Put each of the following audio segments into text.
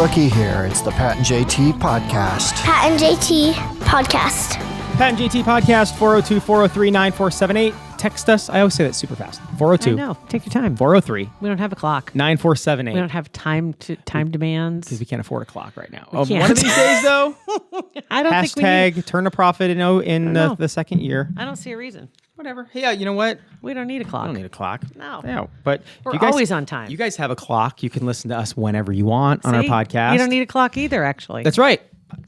Rookie here. It's the Pat and JT podcast. Pat and JT podcast. Pat and JT podcast, 402-403-9478. Text us. I always say that super fast. 402. I know. Take your time. 403. We don't have a clock. 9478. We don't have time demands. Because we can't afford a clock right now. can't. One of these days, though, I don't think we hashtag turn a profit in the second year. I don't see a reason. Whatever. Yeah, you know what? We don't need a clock. I don't need a clock. No. Yeah, but We're you guys, always on time. You guys have a clock. You can listen to us whenever you want on our See? podcast. You don't need a clock either, actually. That's right.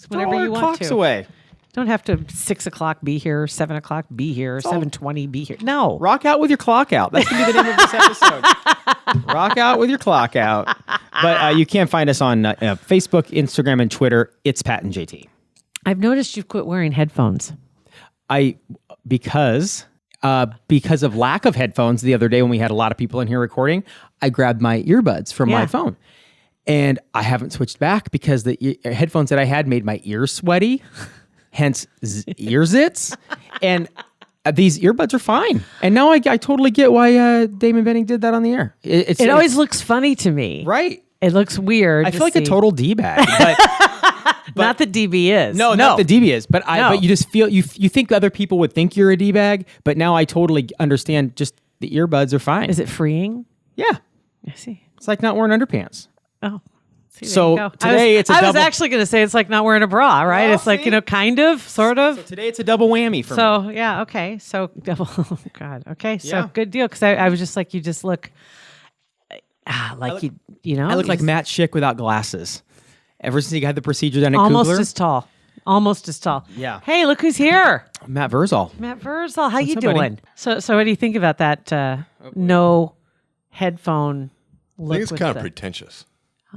whenever Throw our you want clocks to. away. Don't have to 6 o'clock be here, 7 o'clock be here, 7:20 be here. No. Rock out with your clock out. That's going to be the name of this episode. Rock out with your clock out. But you can find us on Facebook, Instagram, and Twitter. It's Pat and JT. I've noticed you've quit wearing headphones. Because of lack of headphones the other day when we had a lot of people in here recording, I grabbed my earbuds from my phone. And I haven't switched back because the headphones that I had made my ears sweaty, hence ear zits. And these earbuds are fine. And now I totally get why Damon Benning did that on the air. It always looks funny to me. right. It looks weird. I feel like a total D-bag. But not the DB is. No, not the DB is. But No. but you just feel you think other people would think you're a D-bag. But now I totally understand. Just the earbuds are fine. Is it freeing? Yeah, I see. it's like not wearing underpants. Oh. See, there So you go. today it's a I was double- actually going to say it's like not wearing a bra, right? Well, it's like, see? kind of, sort of. So today it's a double whammy for me. So, yeah, okay. So, double, oh, God. Okay, so Yeah. good deal. Because I was just like, you just look like you know. I look you like just- Matt Schick without glasses. Ever since he had the procedure done at almost Kugler. as tall. Almost as tall. Yeah. Hey, look who's here. Matt Verzal. Matt Verzal. How you up, buddy? doing? So what do you think about that no headphone look? I think it's with kind of the- pretentious.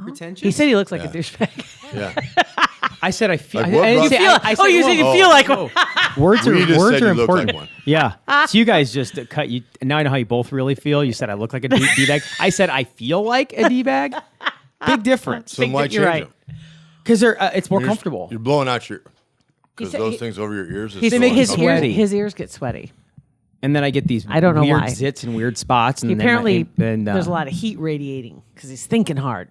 Pretentious. He said he looks like a douchebag. Yeah. I said I feel. Like what, I bro? didn't say- You feel- I said, you said you feel like one. words are We just words said are you look important. like one. Yeah. So you guys just cut you. Now I know how you both really feel. You said I look like a D-bag. I said I feel like a D-bag. Big difference. So why that change you're right. them? Because it's more comfortable. You're blowing out your... Because said those he- things over your ears is He so said his uncomfortable. ears, Sweaty. his ears get sweaty. And then I get these I don't know weird why. zits and weird spots. And Apparently, then there's a lot of heat radiating because he's thinking hard.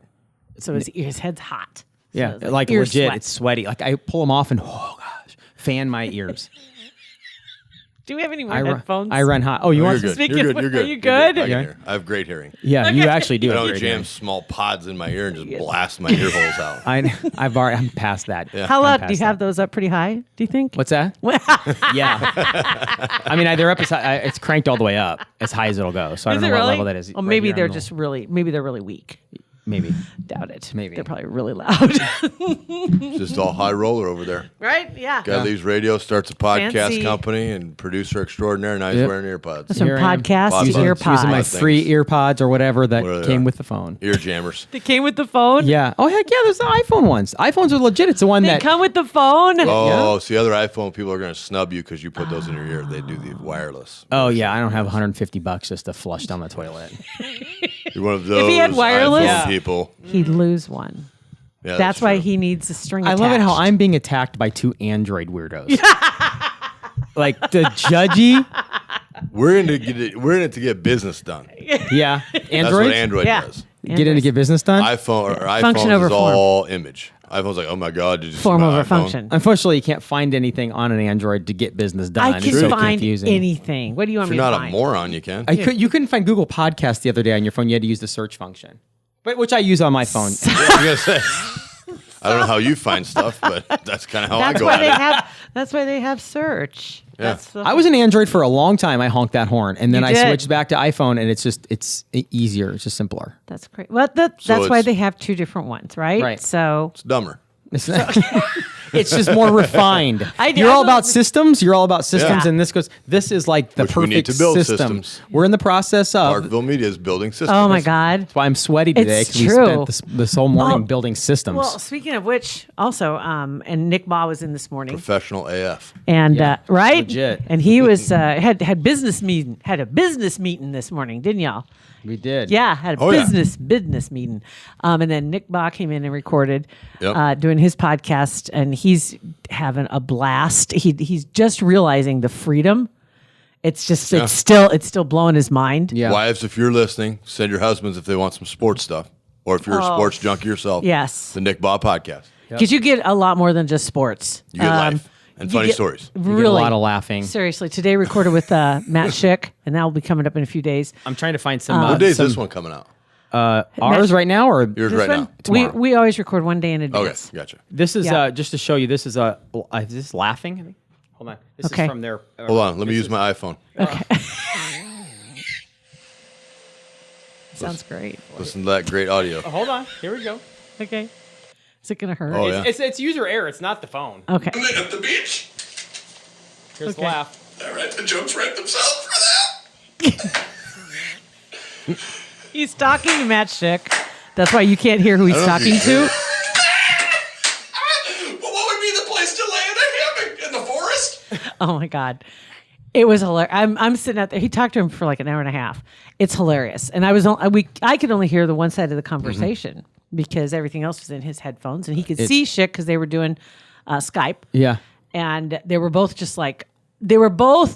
So his head's hot. So Yeah, it's like ear legit, sweat. it's sweaty. Like I pull them off and oh gosh, fan my ears. Do we have any more I run, headphones? I run hot. Oh, you You're want? good. Speaking You're of- good. You're are good. you You're good? I can Yeah. hear. I have great hearing. Yeah, you actually do. I have don't great jam hearing. small pods in my ear and just blast my ear holes out. I'm past that. How I'm loud? Do past you have that. those up pretty high? Do you think? What's that? Yeah. I mean, they're up. It's cranked all the way up as high as it'll go. So I Is don't it know what really? level that is. Well, right maybe here they're on the- just really weak. maybe. Doubt it. Maybe. They're probably really loud. It's just all high roller over there. Right? Yeah. Guy leaves radio, starts a podcast Fancy. company, and producer extraordinaire. Now he's Yep. wearing earpods. Some Here I am. podcasts, Using- ear using Using my pods. free ear pods or whatever that Whatever they came are. with the phone. Ear jammers. They came with the phone. Yeah. Oh heck yeah! There's the iPhone ones. iPhones are legit. It's the one They that. come with the phone. Oh, see, other iPhone people are going to snub you because you put those in your ear. They do the wireless. Oh yeah, I don't have $150 just to flush down the toilet. You're one of those he had wireless- iPhone Yeah. people. He'd lose one. Yeah, That's why true. he needs a string. I love it how attached. I'm being attacked by two Android weirdos. Like the judgy. We're in it to get business done. Yeah. That's Android. what Android Yeah. does. Get in to get business done. Function iPhone over is all image. iPhone's like, oh my god, did you see Form my over iPhone? function. Unfortunately, you can't find anything on an Android to get business done. I It's can so find confusing. anything. What do you want If me you're to not find? a moron, you can. You couldn't find Google Podcast the other day on your phone. You had to use the search function, but which I use on my phone. I was gonna say, I don't know how you find stuff, but that's kind of how That's I go why at they it. have. That's why they have search. Yeah. That's the I was an Android for a long time. I honked that horn, and then You I did. switched back to iPhone, and it's easier. It's just simpler. That's great. Well, that's why it's- they have two different ones, right? Right. So It's dumber. It's just more refined. I- You're I all love- about systems. You're all about systems, Yeah. and this is like the Which we perfect need to build system. systems. We're in the process of. Parkville Media is building systems. oh my God. That's why I'm sweaty today It's because we true. spent this whole morning Oh, building systems. Well, speaking of which, also, and Nick Baugh was in this morning, Professional AF. and right, legit. and he was had a business meeting this morning, didn't y'all? we did. Yeah, had a Oh, yeah. business meeting. And then Nick Baugh came in and recorded Yep. doing his podcast, and he's having a blast. He's just realizing the freedom. It's just it's still blowing his mind. Yeah. Wives, if you're listening, send your husbands if they want some sports stuff. Or if you're a sports junkie yourself, Yes. the Nick Baugh podcast. Because you get a lot more than just sports. You get life and funny stories. You get Really. a lot of laughing. Seriously. Today recorded with Matt Schick, and that will be coming up in a few days. I'm trying to find some. What day is this one coming out? Ours right now, or Yours This right one, now. Tomorrow. we always record one day in Okay, advance. gotcha. this is Yeah. just to show you. This is is this laughing? I think. Hold on. This Okay. is from their. Hold on, let me use my iPhone. Sounds great. Listen to that great audio. Hold on. Here we go. Okay. Is it going to hurt? Oh, yeah. It's user error. It's not the phone. Okay. At the beach. Here's the Okay. laugh. All right, the jokes write themselves for that. He's talking to Matt Schick. That's why you can't hear who he's I don't know if talking you to. Well, what would be the place to lay in a hammock? In the forest? Oh my God. It was hilarious. I'm sitting out there. He talked to him for like an hour and a half. It's hilarious. And I could only hear the one side of the conversation because everything else was in his headphones, and he could see Schick because they were doing Skype. Yeah. And they were both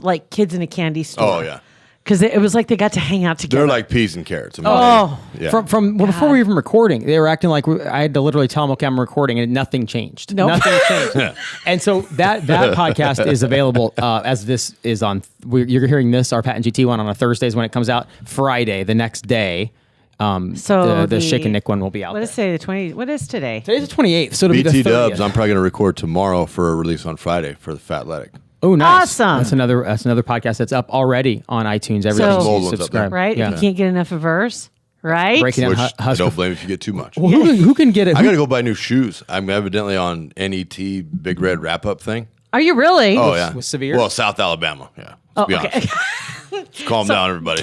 like kids in a candy store. Oh, yeah. Because it was like they got to hang out together. They're like peas and carrots. Oh. yeah. From before we were even recording, they were acting like I had to literally tell them, "Okay, I'm recording," and nothing changed. Nope. Nothing changed. And so that podcast is available as this is on. You're hearing this, our Pat and GT one, on a Thursdays when it comes out. Friday, the next day, So the Schick and Nick one will be out. What is today? The 20? What is today? Today's the 28th, so it'll be BT the 30th. Dubs, I'm probably going to record tomorrow for a release on Friday for the Fatletic. Oh, nice! Awesome. That's another podcast that's up already on iTunes. Everything So- Old ones up subscribe. Right? Yeah. If you can't get enough of verse, right? Breaking down Which I Husker. don't blame if you get too much. Well, who can get it? I got to go buy new shoes. I'm evidently on NET Big Red Wrap Up thing. Are you really? Oh, yeah. with Severe? Well, South Alabama. Yeah. Let's be honest. Calm down, everybody.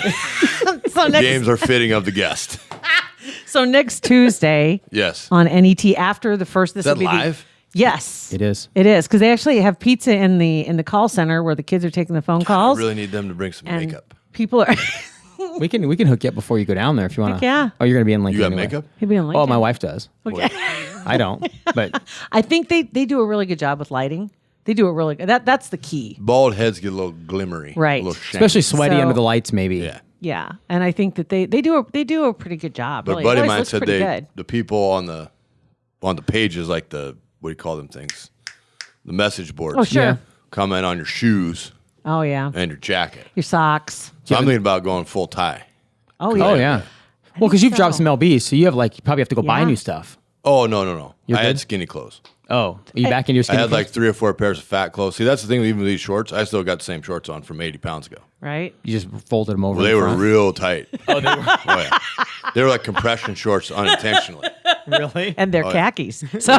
So Games are fitting of the guest. So next Tuesday Yes. on NET after the first. This Is that will be live? Yes, It is. It is because they actually have pizza in the call center where the kids are taking the phone I calls. really need them to bring some and makeup. people are. We can hook you up before you go down there if you want Heck to. yeah. Oh, you're gonna be in Lincoln. You got anyway. makeup? He'll be in Oh, Lincoln. my wife does. Okay. I don't. But I think they do a really good job with lighting. They do it really good. That's the key, Bald heads get a little glimmery. Right. A little shiny. especially sweaty So- under the lights, maybe. Yeah. yeah. And I think that they do a pretty good job. But Really. a buddy It of always mine looks said pretty good. the people on the pages, like the, what do you call them things? The message boards. Oh, sure. Yeah. Comment on your shoes Oh yeah, and your jacket. your socks. So I'm thinking about going full tie. Oh yeah. Oh yeah. Well, because you've dropped so. some LBs, so you probably have to go buy Yeah. new stuff. Oh, no. You're I had good? skinny clothes. Oh, are you back in your I skin? had like 3 or 4 pairs of fat clothes. See, that's the thing with even these shorts. I still got the same shorts on from 80 pounds ago. Right. you just folded them over. Well, they in were front. real tight. Oh, they were? Oh, yeah. They were like compression shorts unintentionally. really. And they're khakis. So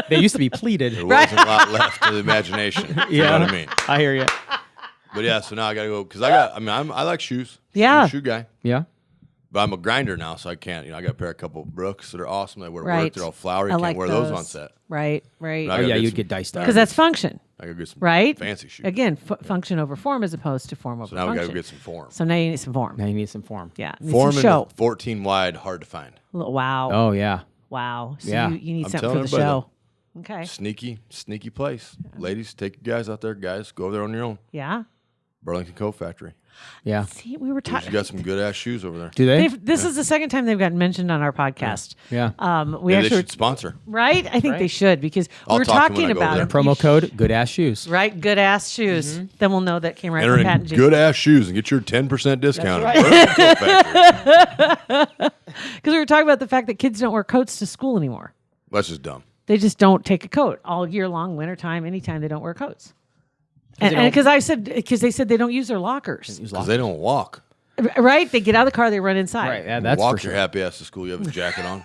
They used to be pleated. There wasn't a lot left to the imagination. You know what I mean? I hear you. But yeah, so now I got to go because I like shoes. Yeah. I'm a shoe guy. Yeah. But I'm a grinder now, so I can't. I got a pair of couple Brooks that are awesome. They wear to work. Right. They're all flowery. I Can't like wear those on set. Right. I Right. Oh gotta yeah, get you'd some- get diced up. Because that's function. I gotta get some Right. fancy shoes. Again, function over form as opposed to form over So now we function. gotta go get some form. So now you need some form. Now you need some form. Yeah. Need Form some in show. the 14 wide, hard to find. Wow. Oh yeah. Wow. So Yeah. you need I'm something for telling the everybody show. Okay. Sneaky place. Ladies, take your guys out there. Guys, go over there on your own. Yeah. Burlington Coat Factory. Yeah. See, we were You talking. got some good ass shoes over there. Do they? This is the second time they've gotten mentioned on our podcast. Yeah. We Maybe they actually should sponsor. right. I think they should because I'll we were talk to them talking when I go about over it. there. Promo code good ass shoes. Right, good ass shoes. Then we'll know that came right Enter from in Pat and G. good ass shoes and get your 10% discount at Burlington Coat Factory. Because we were talking about the fact that kids don't wear coats to school anymore. That's just dumb. They just don't take a coat all year long, wintertime, anytime they don't wear coats. And don't- because they said they don't use their lockers, Because they don't walk. right? They get out of the car, they run inside, Right. Yeah, that's walk for your sure. happy ass to school. You have a jacket on.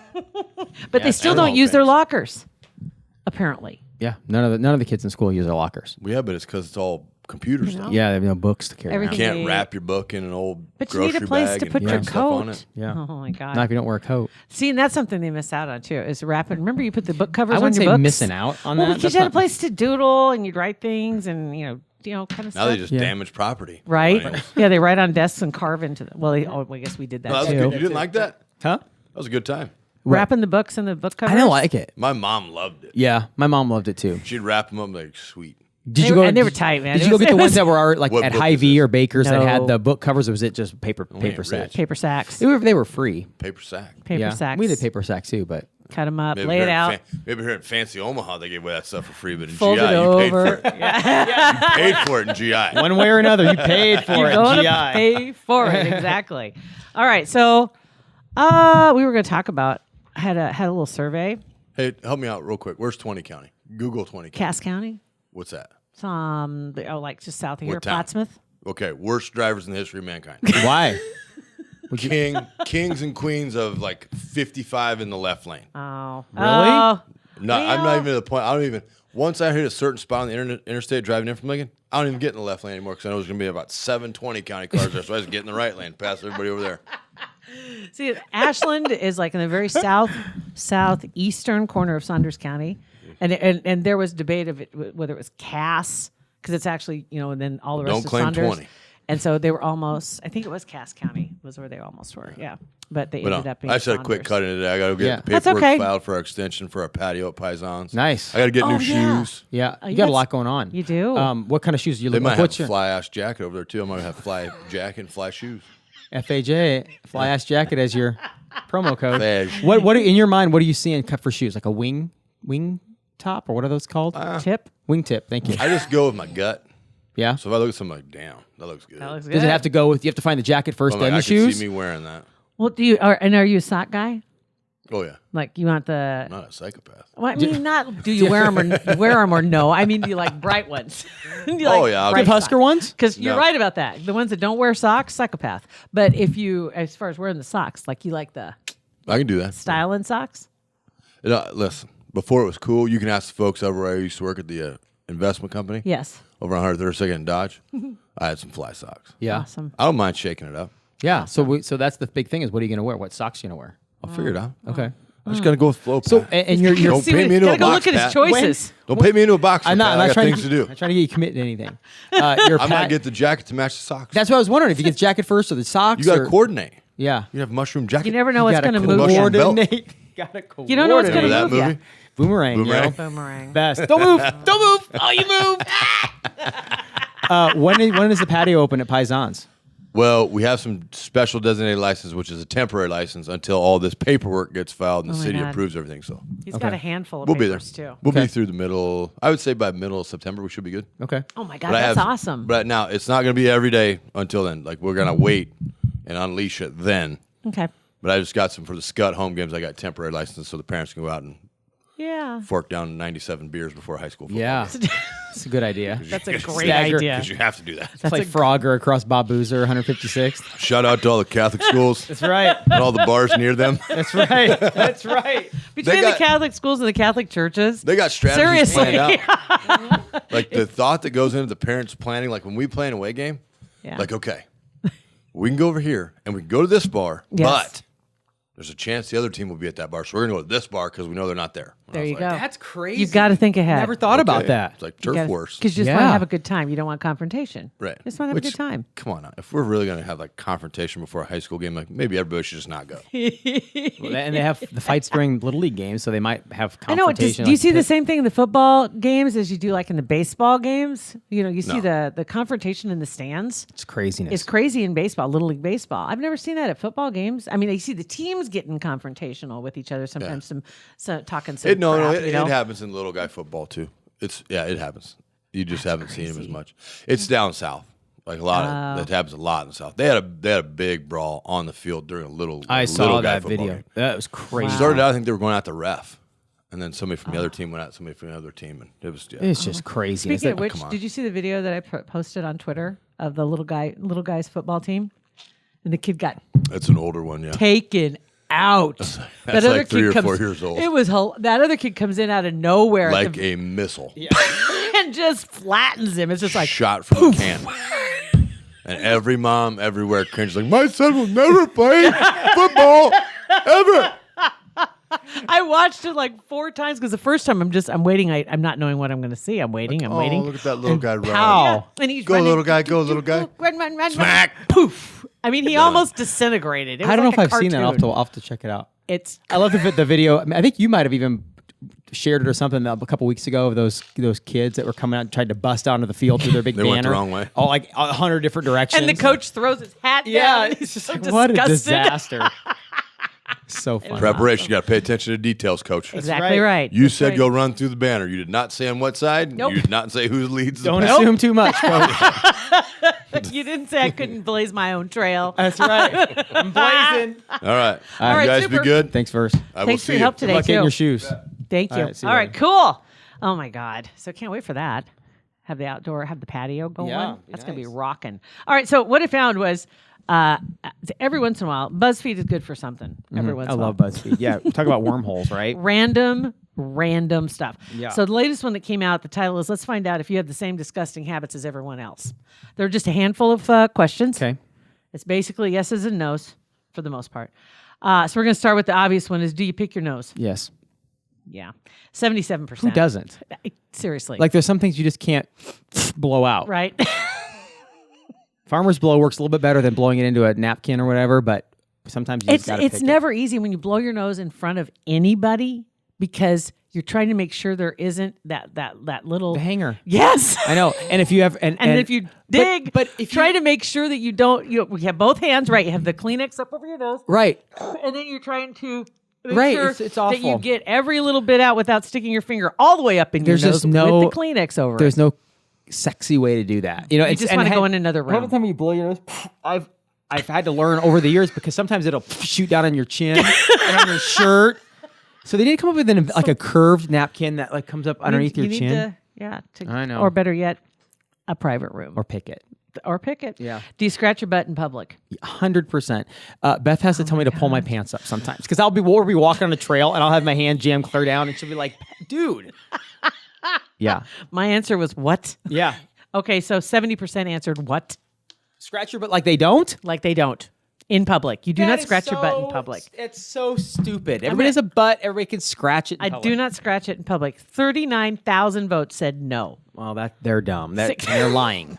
but they still and don't long use their pants. lockers. Apparently, Yeah. None of the kids in school use their lockers. Yeah, but it's because it's all computer stuff. Yeah, they have no books to carry around. You Everything- can't wrap your book in an old but you grocery need a place bag to and put your wrap stuff on coat. it. Yeah. Oh my god! Not if you don't wear a coat. See, and that's something they miss out on too. Is wrapping. Remember, you put the book covers I on wouldn't your say books. missing out on Well, that. because That's you had a not- place to doodle and you'd write things and kind of Now stuff. they just Yeah. damage property. right? Vinyls. Yeah, they write on desks and carve into them. Well, I guess we did that No, that was too. good. You didn't like that? Huh? That was a good time. Wrapping the books in the book covers. I don't like it. My mom loved it. Yeah, my mom loved it too. She'd wrap them up like sweet. Did you go? And they were tight, man. Did It you go was- get it the ones was- that were like What at book is Hy-Vee this? or Baker's that had No. the book covers, or was it just paper ain't sacks? rich. paper sacks. They were free. Paper sack. Paper Yeah, sacks. we did paper sacks too, but Cut them up, Maybe lay here it in out, maybe here in fancy Omaha they gave away that stuff for free, but in fold GI it you paid over. for it. You paid for it in GI. one way or another, you paid for You're it. going GI. to pay for it. Exactly. All right. So we were going to talk about, had a little survey. Hey, help me out real quick. Where's 20 County? Google 20 County. Cass County. What's that? Like just south of What here, town? Plattsmouth. Okay, worst drivers in the history of mankind. Why? Kings and queens of like 55 in the left lane. Oh. Really? Oh. No, I'm not even at the point. I don't even. Once I hit a certain spot on the interstate driving in from Lincoln, I don't even get in the left lane anymore because I know there's going to be about 720 county cars there. So I just get in the right lane, pass everybody over there. See, Ashland is like in the very southeastern corner of Saunders County, and there was debate of it, whether it was Cass, because it's actually, and then all the rest Don't of claim Saunders. 20. And so they were almost, I think it was Cass County was where they almost were. Yeah. But they But ended up being I said a quick Saunders. cut in today. I got to get Yeah. the That's paperwork okay. filed for our extension for our patio at Paisans. Nice. I got to get new yeah. shoes. Yeah, you you got a got lot going on. you do? What kind of shoes do you They look might like? have What's a your fly ass jacket over there too. I might have fly jacket and fly shoes. FAJ fly ass jacket as your promo code? Faj. What in your mind? What are you seeing cut for shoes? Like a wing top, or what are those called? Tip. Wing tip. Thank you. I just go with my gut. Yeah. So if I look at something like, damn, that looks good. That looks good. Does it have to go with? You have to find the jacket first, I'm like, then I the can shoes. see me wearing that. Well, are you a sock guy? Oh yeah, Like you want the? not a psychopath. Well, I mean, not do you wear them or no? I mean, do you like bright ones? Oh, yeah, I'll Give Husker ones. Because you're No. right about that. The ones that don't wear socks, psychopath. But if you, as far as wearing the socks, like you like the I can do that. style in socks. Listen, before it was cool, you can ask the folks over where I used to work at the investment company. Yes. Over on 132nd and Dodge. I had some fly socks. Yeah. Awesome. I don't mind shaking it up. Yeah. So that's the big thing is what are you going to wear? What socks are you going to wear? I'll figure it out. Okay. I just got to go with flow. So Pat. and you're Don't See pay what- me into gotta a go box, look at his Pat. choices. Don't pay me into a box. I'm not I got trying things to, to do. I'm trying to get you committed to anything. Your I might Pat, get the jacket to match the socks. that's what I was wondering. If you get the jacket first or the socks. You got to or- coordinate. Yeah. You have mushroom jacket. You never know what's gotta going to move. mushroom You. belt. coordinate. Gotta coordinate. You don't know what's going Remember to that move movie? you. Boomerang. Boomerang. Yo. Boomerang. Best. Don't move. Don't move. Oh, you move. When is the patio open at Paisans? Well, we have some special designated license, which is a temporary license until all this paperwork gets filed and the Oh my city God. approves everything. So He's got a handful of we'll be there. papers too. We'll Okay. be through the middle. I would say by middle of September we should be good. Okay. Oh my God, But I that's have- awesome. But now it's not going to be every day until then. Like we're going to wait and unleash it then. Okay. But I just got some for the Scud home games. I got temporary licenses so the parents can go out and Yeah. fork down 97 beers before high school football. Yeah. It's a good idea. That's a great Stagger. idea. Because you have to do that. It's like Frogger across Bob Boozer, 156th. Shout out to all the Catholic schools That's right. and all the bars near them. That's right. That's right. Between got- the Catholic schools and the Catholic churches. They got strategies Seriously. planned out. Like the thought that goes into the parents planning, like when we play an away game, Yeah. like, okay, we can go over here and we can go to this bar, Yes. but there's a chance the other team will be at that bar. So we're going to go to this bar because we know they're not there. And I There was you like, go. That's crazy. You've got to think ahead. Never thought about okay. that. It's like turf wars. Because you just want Yeah. to have a good time. You don't want confrontation. Right. You just want to have Which- a good time. Come on now. If we're really going to have like confrontation before a high school game, like maybe everybody should just not go. And they have the fights during Little League games, so they might have I know. confrontation. Do you like see the pit- same thing in the football games as you do like in the baseball games? You see No. the confrontation in the stands. It's craziness. It's crazy in baseball, Little League baseball. I've never seen that at football games. I mean, you see the teams getting confrontational with each other. Sometimes some talking some No, crap, it you know? happens in little guy football too. It happens. You just haven't seen him as much. It's down south. Like a lot of that happens a lot in the south. They had a big brawl on the field during a little. I little saw guy that football video. game. That was crazy. Started out, I think they were going at the ref, and then somebody from the other team went at somebody from the other team, and it was It's just crazy. Speaking of It's like- which, come on. did you see the video that I posted on Twitter of the little guy's football team? And the kid got That's an older one, yeah. taken out. That's like 3 or 4 years old. It was that other kid comes in out of nowhere at Like the- a missile and just flattens him. It's just like shot from a can. And every mom everywhere cringes like, my son will never play football ever. I watched it like 4 times because the first time I'm waiting. I'm not knowing what I'm going to see. I'm waiting. I'm waiting. look at that little guy running. Pow. And he's Go, running. little guy, go, little guy. Run. Smack. Poof. I mean, he almost disintegrated. It was I don't know like if a I've seen that. cartoon. I'll have to check it out. It's I love the video. I think you might have even shared it or something a couple weeks ago of those kids that were coming out and tried to bust onto the field through their big They banner. went the wrong way. All like 100 different directions. And the coach throws his hat yeah, down. it's just so like, what a disgusted. disaster. So fun. Preparation. You got to pay attention to details, coach. Exactly right. You That's said right. go run through the banner. You did not say on what side. Nope. You did not say who leads the Don't banner. assume too much, coach. You didn't say I couldn't blaze my own trail. That's right. I'm blazing. All right. All right, you guys super. be good. Thanks, first. I will Thanks for see your you. help today, Good luck too. getting your shoes. Thank you. All right, see you All right, later. cool. Oh my God. So can't wait for that. Have the outdoor, have the patio going. Yeah, be That's going to be nice. rocking. All right. So what I found was every once in a while, BuzzFeed is good for something. Every once I in a while. love BuzzFeed. Yeah, talk about wormholes, right? Random stuff. Yeah. So the latest one that came out, the title is Let's Find Out If You Have the Same Disgusting Habits as Everyone Else. There are just a handful of questions. Okay. It's basically yeses and nos for the most part. So we're going to start with the obvious one is do you pick your nose? Yes. Yeah. 77%. Who doesn't? Seriously. Like, there's some things you just can't blow out. right? Farmer's blow works a little bit better than blowing it into a napkin or whatever, but sometimes you just gotta It's pick it. never easy when you blow your nose in front of anybody because you're trying to make sure there isn't that little the hanger. Yes. I know. And if you have and if you dig, but if try you, to make sure that you don't. We have both hands, right? You have the Kleenex up over your nose, right, and then you're trying to make Right, sure it's that you awful. get every little bit out without sticking your finger all the way up in There's your just nose no- with the Kleenex over there's it. no sexy way to do that. You know, You just want to go in another Every room. time you blow your nose, I've had to learn over the years because sometimes it'll shoot down on your chin and on your shirt. So they need to come up with like a curved napkin that like comes up underneath your You need chin, I know. Or better yet, a private room or pick it. or pick it. Yeah. Do you scratch your butt in public? 100%. Beth has to tell me to pull my pants up sometimes because we'll be walking on the trail and I'll have my hand jammed clear down and she'll be like, dude. Yeah. My answer was what? Yeah. Okay, so 70% answered what? Scratch your butt like they don't? Like they don't. In public. You do That not is scratch your butt in public. It's so stupid. Everybody has a butt. Everybody can scratch it in I public. do not scratch it in public. 39,000 votes said no. Well, they're dumb. They're lying.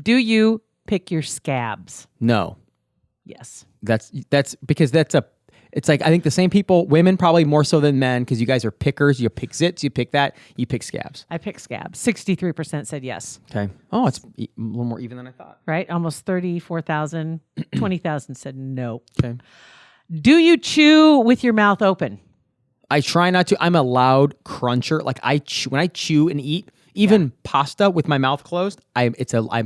Do you pick your scabs? No. Yes. That's because it's like I think the same people, women probably more so than men, because you guys are pickers. You pick zits, you pick that, you pick scabs. I pick scabs. 63% said yes. Okay. Oh, it's a little more even than I thought. Right? Almost 34,000. 20,000 said no. Okay. Do you chew with your mouth open? I try not to. I'm a loud cruncher. Like when I chew and eat, even pasta with my mouth closed, I'm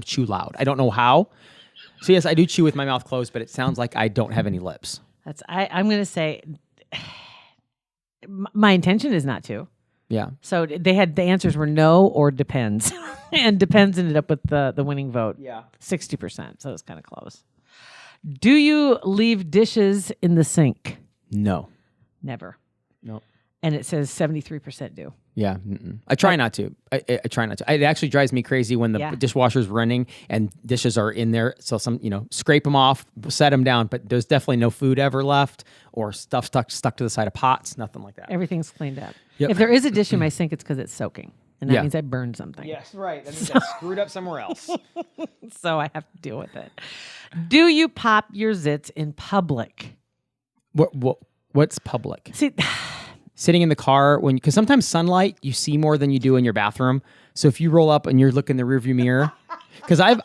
chew loud. I don't know how. So yes, I do chew with my mouth closed, but it sounds like I don't have any lips. I'm going to say my intention is not to. Yeah. So the answers were no or depends. And depends ended up with the winning vote. Yeah. 60%. So it's kind of close. Do you leave dishes in the sink? No. Never. No. And it says 73% do. Yeah. I try not to. I try not to. It actually drives me crazy when the Yeah. dishwasher's running and dishes are in there. So scrape them off, set them down, but there's definitely no food ever left or stuff stuck to the side of pots, nothing like that. Everything's cleaned up. Yep. If there is a dish in my sink, it's because it's soaking. And that Yeah. means I burned something. Yes, right. That means I screwed up somewhere else. So I have to deal with it. Do you pop your zits in public? What's public? See, Sitting in the car because sometimes sunlight you see more than you do in your bathroom. So if you roll up and you're looking in the rearview mirror, because I've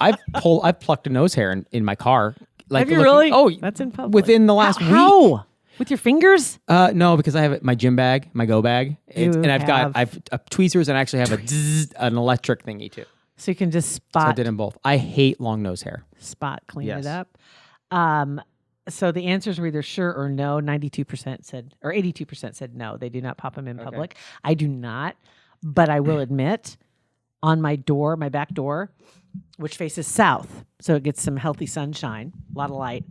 plucked a nose hair in my car. Like have you looking- really? Oh, That's in public. within the last week. How? With your fingers? No, because I have my gym bag, my go bag, and I've have- tweezers, and I actually have an electric thingy too. So you can just So I spot did them both. I hate long nose hair. clean Yes. it up. So the answers were either sure or no. 92% said, or 82% said no. They do not pop them in public. I do not, but I will admit, on my back door, which faces south, so it gets some healthy sunshine, a lot of light.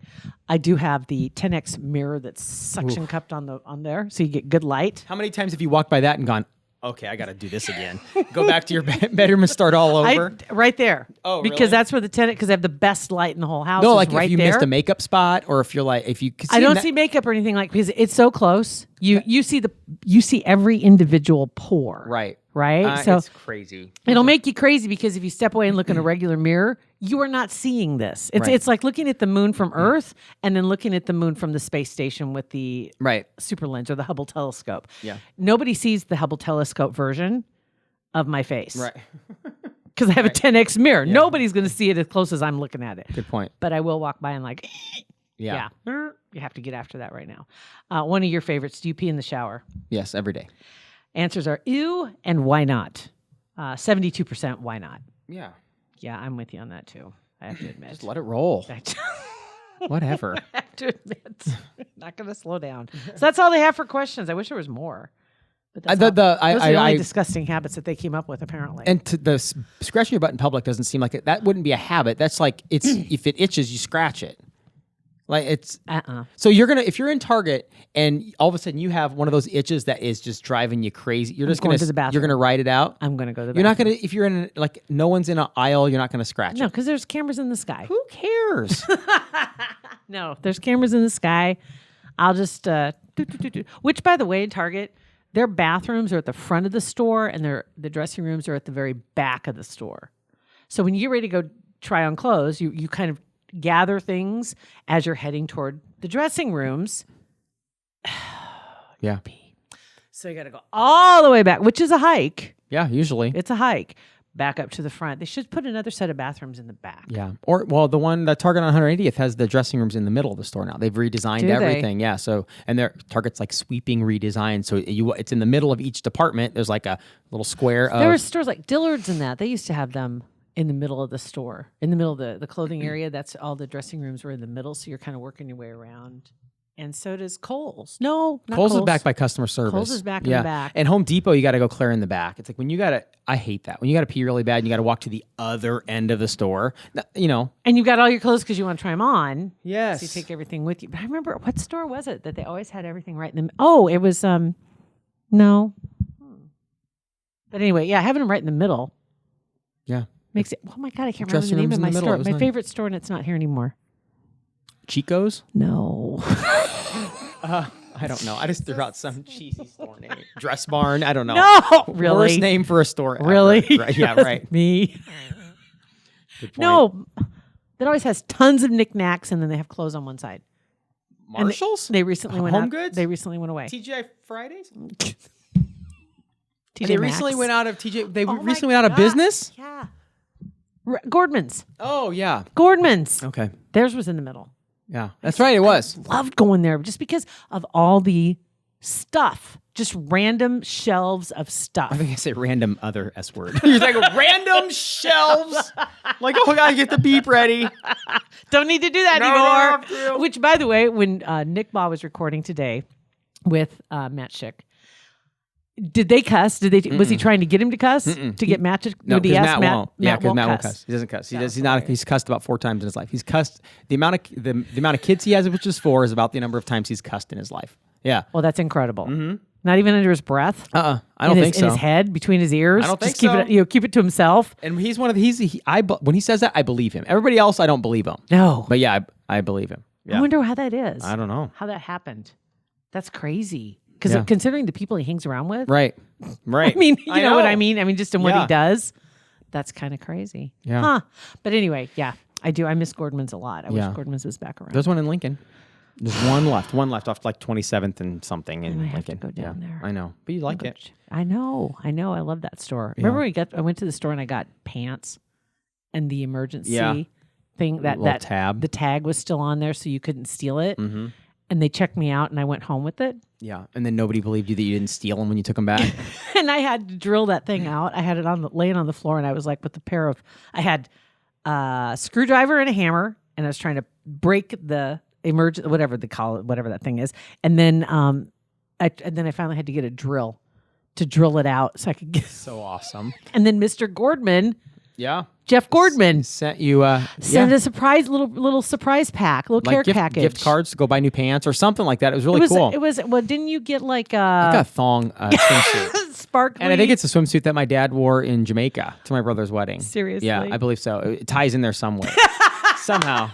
I do have the 10x mirror that's suction cupped on there, so you get good light. How many times have you walked by that and gone, okay, I got to do this again? Go back to your bedroom and start all over? Right there. Oh, because really? that's where the tenant, because I have the best light in the whole house. No, is like right if you there. missed a makeup spot, or if you're like, if you could I don't that- see makeup or anything because it's so close. You see every individual pore. right, Right. So it's crazy. it'll make you crazy because if you step away and look in a regular mirror, you are not seeing this. It's Right. it's like looking at the moon from Earth and then looking at the moon from the space station with the Right. super lens or the Hubble telescope. Yeah. Nobody sees the Hubble telescope version of my face. Right. Because I have a 10x mirror. Nobody's going to see it as close as I'm looking at it. Good point. But I will walk by and like, Yeah. You have to get after that right now. One of your favorites, do you pee in the shower? Yes, every day. Answers are ew and why not? 72% why not? Yeah. Yeah, I'm with you on that too. I have to admit. Just let it roll. Whatever. I have to admit. Not going to slow down. So that's all they have for questions. I wish there was more. But that's those are the only disgusting habits that they came up with, apparently. And scratching your butt in public doesn't seem like it. That wouldn't be a habit. That's like if it itches, you scratch it. Like it's So if you're in Target and all of a sudden you have one of those itches that is just driving you crazy, you're just going to the bathroom. You're gonna write it out. I'm going to go to the You're not bathroom. gonna if you're in like no one's in an aisle, you're not gonna scratch No, it. because there's cameras in the sky. Who cares? No, if there's cameras in the sky, I'll just Which, by the way, in Target, their bathrooms are at the front of the store and the dressing rooms are at the very back of the store. So when you get ready to go try on clothes, you kind of gather things as you're heading toward the dressing rooms. Yeah. So you got to go all the way back, which is a hike. Yeah, usually. It's a hike. Back up to the front. They should put another set of bathrooms in the back. Yeah. Or the Target on 180th has the dressing rooms in the middle of the store now. They've redesigned Do they? everything. Yeah. So Target's like sweeping redesign. So it's in the middle of each department. There's like a little square of There were stores like Dillard's and that. They used to have them in the middle of the store, in the middle of the clothing area. That's all the dressing rooms were in the middle. So you're kind of working your way around. And so does Kohl's. No, not Kohl's is backed by customer service. Kohl's is back in the back. And Home Depot, you got to go clear in the back. It's like when I hate that. When you got to pee really bad and you got to walk to the other end of the store, And you've got all your clothes because you want to try them on. Yes. So you take everything with you. But I remember, what store was it that they always had everything right in the Oh, it was, no. But anyway, yeah, having them right in the middle Yeah. makes it, oh my God, I can't remember the Dressing name rooms of in my the middle. store. It was My nice. favorite store, and it's not here anymore. Chico's? No. I don't know. I just threw out some cheesy store name. Dress Barn? I don't know. No, really? Worst name for a store ever. Really? Right. Yeah, right. Me. Good point. No. That always has tons of knickknacks, and then they have clothes on one side. And Marshalls? They recently went Home out. Goods? They recently went away. TGI Fridays? TJ They Maxx. recently went out of TJ. They Oh my recently went out of God. business? Yeah. Gordman's. Oh, yeah. Gordman's. Okay. Theirs was in the middle. Yeah. That's right. It was. Loved going there just because of all the stuff, just random shelves of stuff. I think I say random other S word. You're like random shelves. Like, oh, I get the beep ready. Don't need to do that No, anymore. I don't have to. Which, by the way, when Nick Baugh was recording today with Matt Schick, did they cuss? Was he trying to get him to cuss? To get Matt to? No, would he because ask Matt won't. Yeah, because won't Matt won't cuss. He doesn't cuss. He's cussed about 4 times in his life. He's cussed. The amount of kids he has, which is 4, is about the number of times he's cussed in his life. Yeah. Well, that's incredible. Not even under his breath. I don't think so. In his head, between his ears. I don't think Just keep so. it. Keep it to himself. And he's one of when he says that, I believe him. Everybody else, I don't believe him. No. But yeah, I believe him. Yeah. I wonder how that is. I don't know. How that happened. That's crazy. Because Yeah. considering the people he hangs around with. Right. I mean, you know what I mean? I mean, just in what Yeah. he does. That's kind of crazy. Yeah. Huh. But anyway, yeah, I do. I miss Gordman's a lot. I wish Yeah. Gordman's was back around. There's one in Lincoln. There's one left. One left off like 27th and something in I might have to Lincoln. go down yeah. there. I know. But you like it. I know. I love that store. Remember I went to the store and I got pants and the emergency thing that tab. The tag was still on there so you couldn't steal it. Mm-hmm. And they checked me out and I went home with it. Yeah. And then nobody believed you that you didn't steal them when you took them back. And I had to drill that thing out. I had it laying on the floor, and I was like, I had a screwdriver and a hammer, and I was trying to break the whatever they call it, whatever that thing is, and then I finally had to get a drill to drill it out so I could get. So awesome. And then Mr. Gordman, Yeah. Jeff Gordman, Sent you sent a surprise little surprise pack, little care package, gift cards to go buy new pants or something like that. It was really cool. It was. Well, didn't you get like I got a thong swimsuit. sparkly? And I think it's a swimsuit that my dad wore in Jamaica to my brother's wedding. Seriously? Yeah, I believe so. It ties in there somewhere. Somehow.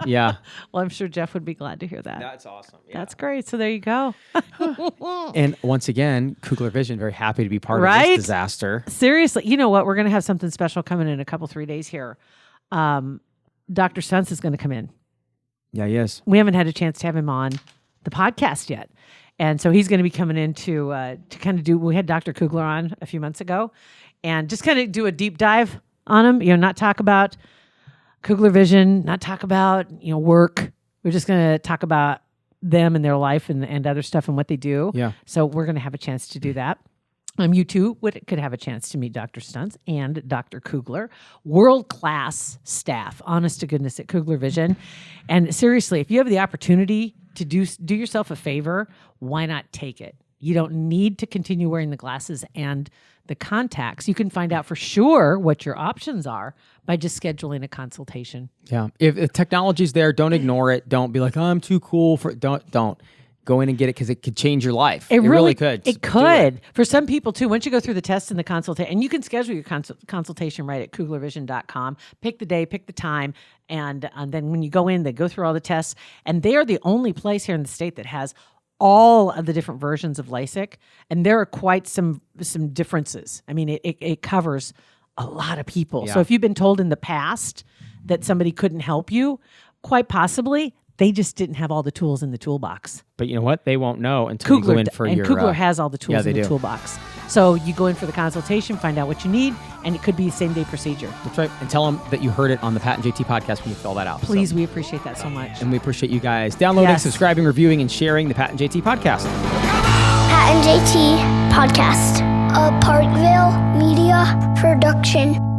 Yeah. Well, I'm sure Jeff would be glad to hear that. That's awesome. Yeah. That's great. So there you go. And once again, Kugler Vision, very happy to be part of Right? this disaster. Seriously, you know what? We're going to have something special coming in a couple 3 days here. Dr. Stunts is going to come in. Yeah, he is. We haven't had a chance to have him on the podcast yet. And so he's going to be coming in to kind of we had Dr. Kugler on a few months ago and just kind of do a deep dive on him, not talk about Kugler vision, not talk about, work. We're just going to talk about them and their life and other stuff and what they do. Yeah. So we're going to have a chance to do that. You too could have a chance to meet Dr. Stunts and Dr. Kugler, world-class staff, honest to goodness, at Kugler Vision. And seriously, if you have the opportunity to do yourself a favor, why not take it? You don't need to continue wearing the glasses and the contacts. You can find out for sure what your options are by just scheduling a consultation. Yeah. If technology's there, don't ignore it. Don't be like, oh, I'm too cool for it. Don't. Go in and get it because it could change your life. It really could. It could. For some people, too, once you go through the test and the consultation, and you can schedule your consultation right at kuglervision.com. Pick the day, pick the time, and then when you go in, they go through all the tests. And they are the only place here in the state that has all of the different versions of LASIK. And there are quite some differences. I mean, it covers a lot of people. Yeah. So if you've been told in the past that somebody couldn't help you, quite possibly they just didn't have all the tools in the toolbox. But you know what? They won't know until you go in for your... Kugler has all the tools in the do. toolbox. So you go in for the consultation, find out what you need, and it could be a same-day procedure. That's right. And tell them that you heard it on the Pat and JT podcast when you fill that out. Please, we appreciate that so much. And we appreciate you guys downloading, subscribing, reviewing, and sharing the Pat and JT podcast. Pat and JT Podcast, a Parkville Media Production.